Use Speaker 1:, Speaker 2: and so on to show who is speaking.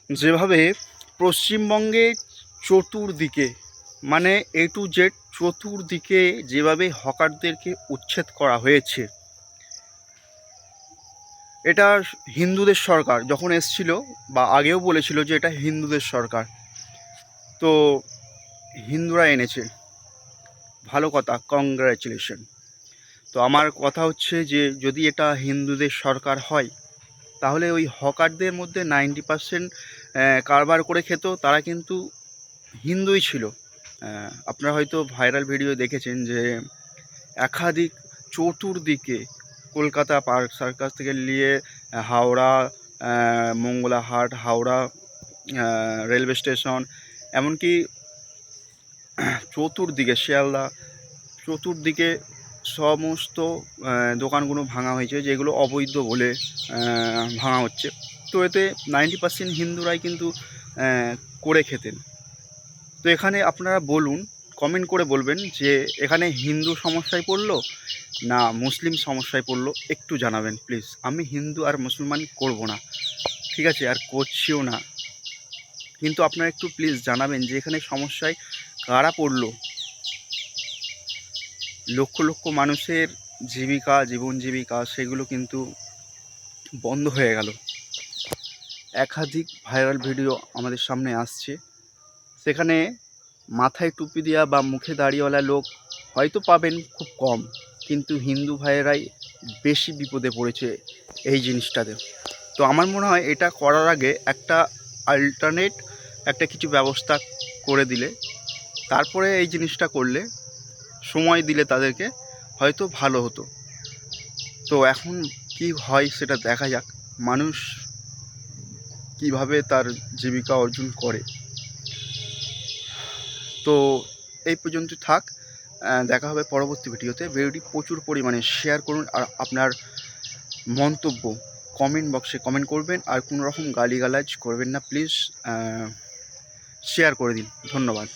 Speaker 1: যেভাবে পশ্চিমবঙ্গে চতুর্দিকে মানে A to Z চতুর্দিকে যেভাবে হকারদেরকে উচ্ছেদ করা হয়েছে, এটা হিন্দুদের সরকার যখন এসছিল বা আগেও বলেছিল যে এটা হিন্দুদের সরকার, তো হিন্দুরা এনেছে, ভালো কথা, কংগ্রাচুলেশন। তো আমার কথা হচ্ছে যে যদি এটা হিন্দুদের সরকার হয় তাহলে ওই হকারদের মধ্যে 90% কারবার করে খেত তারা কিন্তু হিন্দুই ছিল। আপনারা হয়তো ভাইরাল ভিডিও দেখেছেন যে একাধিক চতুর্দিকে কলকাতা পার্ক সার্কাস থেকে নিয়ে হাওড়া, মঙ্গলাহাট, হাওড়া রেলওয়ে স্টেশন, এমনকি চতুর্দিকে শিয়ালদা, চতুর্দিকে সমস্ত দোকানগুলো ভাঙা হয়েছে যেগুলো অবৈধ বলে ভাঙা হচ্ছে। তো এতে 90% হিন্দুরাই কিন্তু করে খেতেন। তো এখানে আপনারা বলুন, কমেন্ট করে বলবেন যে এখানে হিন্দু সমস্যায় পড়লো না মুসলিম সমস্যায় পড়লো, একটু জানাবেন প্লিজ। আমি হিন্দু আর মুসলমান করব না, ঠিক আছে, আর করছিও না, কিন্তু আপনারা একটু প্লিজ জানাবেন যে এখানে সমস্যায় কারা পড়লো। লক্ষ লক্ষ মানুষের জীবিকা, জীবন জীবিকা সেগুলো কিন্তু বন্ধ হয়ে গেল। একাধিক ভাইরাল ভিডিও আমাদের সামনে আসছে, সেখানে মাথায় টুপি দেওয়া বা মুখে দাড়িওয়ালা লোক হয়তো পাবেন খুব কম, কিন্তু হিন্দু ভাইয়েরাই বেশি বিপদে পড়েছে এই জিনিসটাতে। তো আমার মনে হয় এটা করার আগে একটা আল্টারনেট একটা কিছু ব্যবস্থা করে দিলে, তারপরে এই জিনিসটা করলে, সময় দিলে তাদেরকে, হয়তো ভালো হতো। তো এখন কি হয় সেটা দেখা যাক, মানুষ কিভাবে তার জীবিকা অর্জন করে। তো এই পর্যন্ত থাক, দেখা হবে পরবর্তী ভিডিওতে। ভিডিওটি প্রচুর পরিমাণে শেয়ার করুন আর আপনার মন্তব্য কমেন্ট বক্সে কমেন্ট করবেন, আর কোনো রকম গালিগালাজ করবেন না প্লিজ, শেয়ার করে দিন। ধন্যবাদ।